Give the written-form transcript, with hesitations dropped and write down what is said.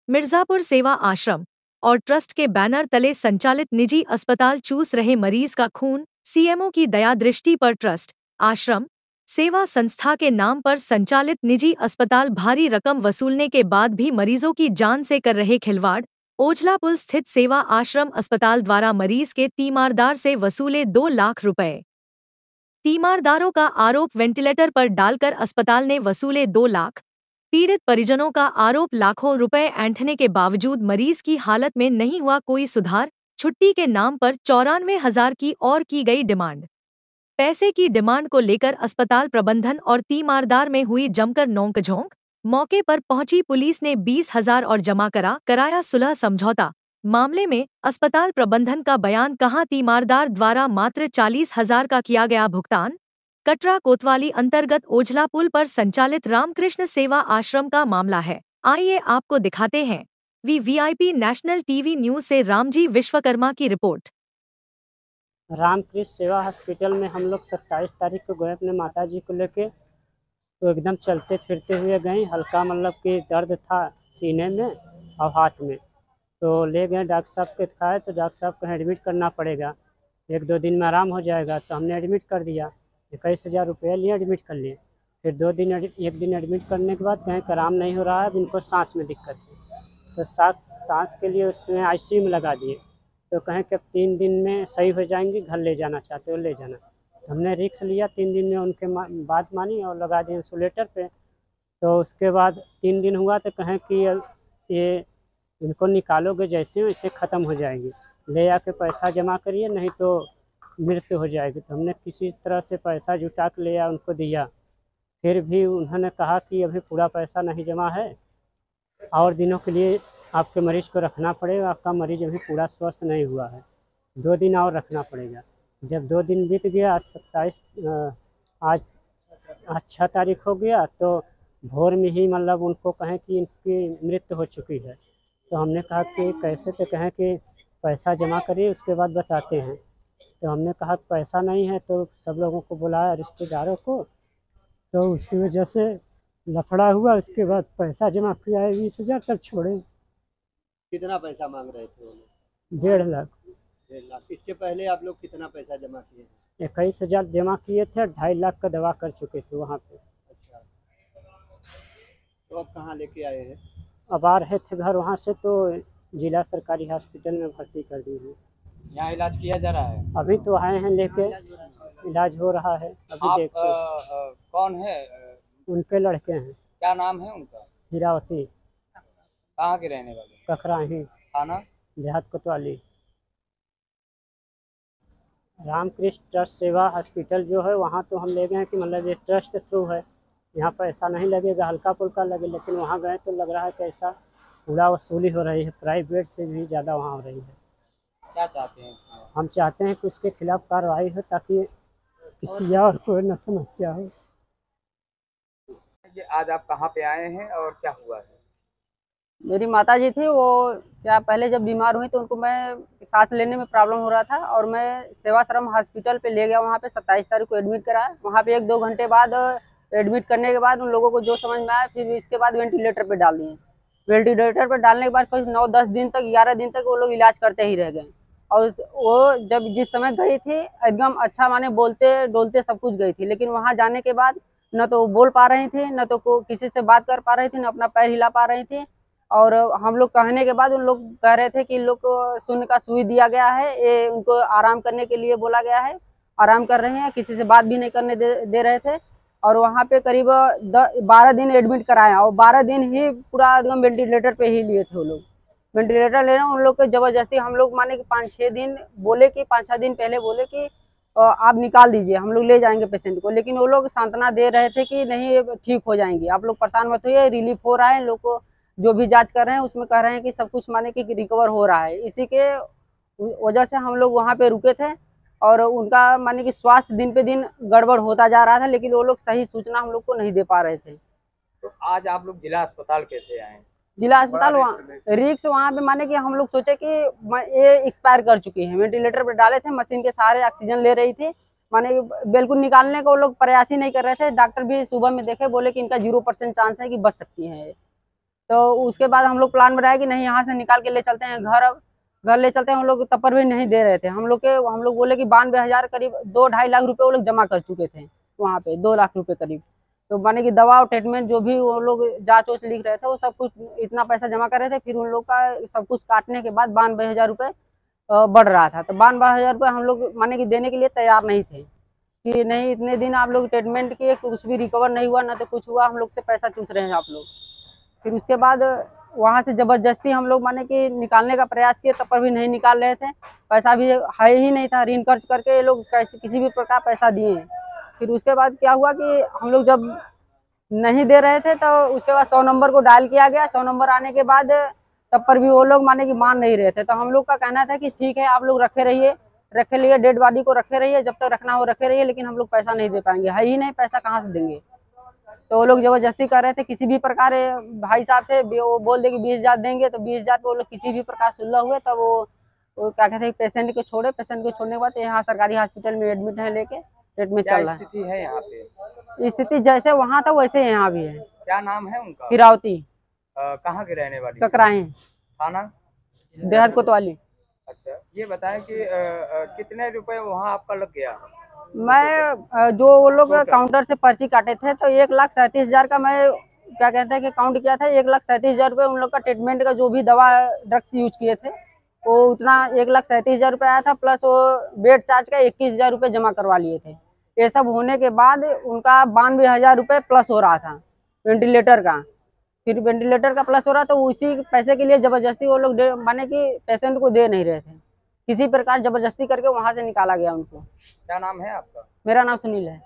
मिर्जापुर सेवा आश्रम और ट्रस्ट के बैनर तले संचालित निजी अस्पताल चूस रहे मरीज का खून। सीएमओ की दया दृष्टि पर ट्रस्ट, आश्रम, सेवा संस्था के नाम पर संचालित निजी अस्पताल भारी रकम वसूलने के बाद भी मरीजों की जान से कर रहे खिलवाड़। ओझला पुल स्थित सेवा आश्रम अस्पताल द्वारा मरीज के तीमारदार से वसूले 2 लाख रुपए। तीमारदारों का आरोप, वेंटिलेटर पर डालकर अस्पताल ने वसूले 2 लाख। पीड़ित परिजनों का आरोप, लाखों रुपए ऐंठने के बावजूद मरीज की हालत में नहीं हुआ कोई सुधार। छुट्टी के नाम पर 94,000 की और की गई डिमांड। पैसे की डिमांड को लेकर अस्पताल प्रबंधन और तीमारदार में हुई जमकर नोंक-झोंक। मौके पर पहुंची पुलिस ने 20,000 और जमा कराया सुलह समझौता। मामले में अस्पताल प्रबंधन का बयान, कहां तीमारदार द्वारा मात्र 40,000 का किया गया भुगतान। कटरा कोतवाली अंतर्गत ओझला पुल पर संचालित रामकृष्ण सेवा आश्रम का मामला है। आइए आपको दिखाते हैं वीवीआईपी नेशनल टीवी न्यूज से रामजी विश्वकर्मा की रिपोर्ट। रामकृष्ण सेवा हॉस्पिटल में हम लोग 27 तारीख को गए अपने माता जी को लेके। तो एकदम चलते फिरते हुए गए, हल्का मतलब कि दर्द था सीने में और हाथ में। तो ले गए डॉक्टर साहब के दिखाए, तो डॉक्टर साहब कहें एडमिट करना पड़ेगा, 1-2 दिन में आराम हो जाएगा। तो हमने एडमिट कर दिया, 21,000 रुपये लिए, एडमिट कर लिए। फिर 2 दिन एक दिन एडमिट करने के बाद कहें कि आराम नहीं हो रहा है, अब इनको सांस में दिक्कत है। तो सांस के लिए उसमें आईसीयू में लगा दिए। तो कहें कि अब 3 दिन में सही हो जाएंगी, घर ले जाना चाहते हो ले जाना। तो हमने रिस्क लिया, 3 दिन में उनके बात मानी और लगा दिए इंसुलेटर पे। तो उसके बाद 3 दिन हुआ तो कहें कि ये इनको निकालोगे जैसे वैसे ख़त्म हो जाएगी, ले आके पैसा जमा करिए नहीं तो मृत्यु हो जाएगी। तो हमने किसी तरह से पैसा जुटा के ले आया, उनको दिया। फिर भी उन्होंने कहा कि अभी पूरा पैसा नहीं जमा है और दिनों के लिए आपके मरीज़ को रखना पड़ेगा, आपका मरीज़ अभी पूरा स्वस्थ नहीं हुआ है, 2 दिन और रखना पड़ेगा। जब 2 दिन बीत गया, आज 6 तारीख हो गया, तो भोर में ही मतलब उनको कहें कि इनकी मृत्यु हो चुकी है। तो हमने कहा कि कैसे, तो कहें कि पैसा जमा करिए उसके बाद बताते हैं। तो हमने कहा पैसा नहीं है, तो सब लोगों को बुलाया, रिश्तेदारों को। तो उसी वजह से लफड़ा हुआ। उसके बाद पैसा जमा किया है 20,000, तब छोड़े। कितना पैसा मांग रहे थे वो लोग? 1.5 लाख। 1.5 लाख। इसके पहले आप लोग कितना पैसा जमा किए हैं? 21,000 जमा किए थे, 2.5 लाख का दवा कर चुके थे वहाँ पे। अच्छा, तो अब कहाँ लेके आए हैं? अब आ रहे थे घर वहाँ से, तो जिला सरकारी हॉस्पिटल में भर्ती कर दी है। यहाँ इलाज किया जा रहा है? अभी तो आए हैं लेके, इलाज हो रहा है अभी। देखते कौन है? उनके लड़के हैं। क्या नाम है उनका? हीरावती। कहाँ के रहने वाले? कखरा ही, थाना देहात कोतवाली। रामकृष्ण ट्रस्ट सेवा हॉस्पिटल जो है वहाँ तो हम ले गए कि मतलब ये ट्रस्ट थ्रू है, यहाँ पैसा नहीं लगेगा, हल्का फुल्का लगे। लेकिन वहाँ गए तो लग रहा है कि ऐसा पूरा वसूली हो रही है, प्राइवेट से भी ज़्यादा वहाँ हो रही है। क्या चाहते हैं? हम चाहते हैं कि उसके खिलाफ कार्रवाई हो ताकि किसी और को न समस्या हो। आज आप कहाँ पे आए हैं और क्या हुआ है? मेरी माता जी थी, वो क्या पहले जब बीमार हुई तो उनको मैं सांस लेने में प्रॉब्लम हो रहा था और मैं सेवाश्रम हॉस्पिटल पे ले गया। वहाँ पे 27 तारीख को एडमिट कराया। वहाँ पे 1-2 घंटे बाद एडमिट करने के बाद उन लोगों को जो समझ में आया, फिर इसके बाद वेंटिलेटर पे डाल दिए। वेंटिलेटर पर डालने के बाद करीब 9-10 दिन तक, 11 दिन तक वो लोग इलाज करते ही रह गए। और वो जब जिस समय गई थी एकदम अच्छा, माने बोलते डोलते सब कुछ गई थी। लेकिन वहाँ जाने के बाद न तो बोल पा रही थी, न तो किसी से बात कर पा रही थी, न अपना पैर हिला पा रही थी। और हम लोग कहने के बाद उन लोग कह रहे थे कि इन लोग को शून्य का सुई दिया गया है, ये उनको आराम करने के लिए बोला गया है, आराम कर रहे हैं, किसी से बात भी नहीं करने दे रहे थे। और वहाँ पे करीब 12 दिन एडमिट कराया और 12 दिन ही पूरा एकदम वेंटिलेटर पे ही लिए थे वो लोग। वेंटिलेटर लेना उन लोग को जबरदस्ती, हम लोग माने कि 5-6 दिन बोले कि 5-6 दिन पहले बोले कि आप निकाल दीजिए, हम लोग ले जाएंगे पेशेंट को। लेकिन वो लोग सांत्वना दे रहे थे कि नहीं ठीक हो जाएंगी, आप लोग परेशान मत होइए, रिलीफ हो रहा है। लोग को जो भी जांच कर रहे हैं उसमें कह रहे हैं कि सब कुछ माने कि रिकवर हो रहा है। इसी के वजह से हम लोग वहाँ पे रुके थे और उनका माने कि स्वास्थ्य दिन पे दिन गड़बड़ होता जा रहा था, लेकिन वो लोग सही सूचना हम लोग को नहीं दे पा रहे थे। तो आज आप लोग जिला अस्पताल कैसे आए? जिला अस्पताल रिक्स वहाँ पे माने कि हम लोग सोचे कि ये एक्सपायर कर चुकी है। वेंटिलेटर पर डाले थे, मशीन के सहारे ऑक्सीजन ले रही थी, माने बिल्कुल निकालने का वो लोग प्रयास ही नहीं कर रहे थे। डॉक्टर भी सुबह में देखे, बोले कि इनका 0% चांस है कि बच सकती है। तो उसके बाद हम लोग प्लान बनाया कि नहीं यहाँ से निकाल के ले चलते हैं घर ले चलते हैं। हम लोग तब पर भी नहीं दे रहे थे। हम लोग बोले कि 92,000 करीब 2-2.5 लाख रुपए वो लोग जमा कर चुके थे वहाँ पे, 2 लाख रुपए करीब। तो माने कि दवा और ट्रीटमेंट जो भी वो लोग जाँच वोच लिख रहे थे वो सब कुछ इतना पैसा जमा कर रहे थे। फिर उन लोग का सब कुछ काटने के बाद 92,000 रुपये बढ़ रहा था। तो 92,000 रुपये हम लोग माने कि देने के लिए तैयार नहीं थे कि नहीं इतने दिन आप लोग ट्रीटमेंट किए, कुछ भी रिकवर नहीं हुआ, ना तो कुछ हुआ, हम लोग से पैसा चूस रहे हैं आप लोग। फिर उसके बाद वहाँ से ज़बरदस्ती हम लोग माने कि निकालने का प्रयास किए, तब पर भी नहीं निकाल रहे थे। पैसा भी है ही नहीं था, ऋण कर्ज करके ये लोग कैसे किसी भी प्रकार पैसा दिए। फिर उसके बाद क्या हुआ कि हम लोग जब नहीं दे रहे थे तो उसके बाद 100 नंबर को डायल किया गया। 100 नंबर आने के बाद तब पर भी वो लोग माने कि मान नहीं रहे थे। तो हम लोग का कहना था कि ठीक है आप लोग रखे रहिए, डेड बॉडी को रखे रहिए, जब तक रखना हो रखे रहिए, लेकिन हम लोग पैसा नहीं दे पाएंगे, है ही नहीं, पैसा कहाँ से देंगे। तो वो लोग जबरदस्ती कर रहे थे किसी भी प्रकार। भाई साहब थे वो बोल दे कि 20,000 देंगे, तो 20,000 पे वो लोग किसी भी प्रकार सुलह हुए। तब वो क्या कहते हैं पेशेंट को छोड़े के बाद यहाँ सरकारी हॉस्पिटल में एडमिट है, लेके ट्रीटमेंट चल रहा है। स्थिति है यहाँ पे? स्थिति जैसे वहाँ था वैसे यहाँ भी है। क्या नाम है उनका? हिरावती। कहाँ के रहने वाली? ककराही थाना देहात कोतवाली। अच्छा, ये बताएं कि कितने रुपए वहाँ आपका लग गया? मैं जो वो लोग काउंटर से पर्ची काटे थे तो 1,37,000 का मैं क्या कहते हैं कि काउंट किया था। 1,37,000 रुपये उन लोग का ट्रीटमेंट का जो भी दवा ड्रग्स यूज किए थे वो उतना 1,37,000 रुपये आया था, प्लस वो बेड चार्ज का 21,000 रुपये जमा करवा लिए थे। ये सब होने के बाद उनका 92,000 रुपये प्लस हो रहा था वेंटिलेटर का। फिर वेंटिलेटर का प्लस हो रहा, तो उसी पैसे के लिए ज़बरदस्ती वो लोग माने कि पेशेंट को दे नहीं रहे थे, किसी प्रकार ज़बरदस्ती करके वहाँ से निकाला गया उनको। क्या नाम है आपका? मेरा नाम सुनील है।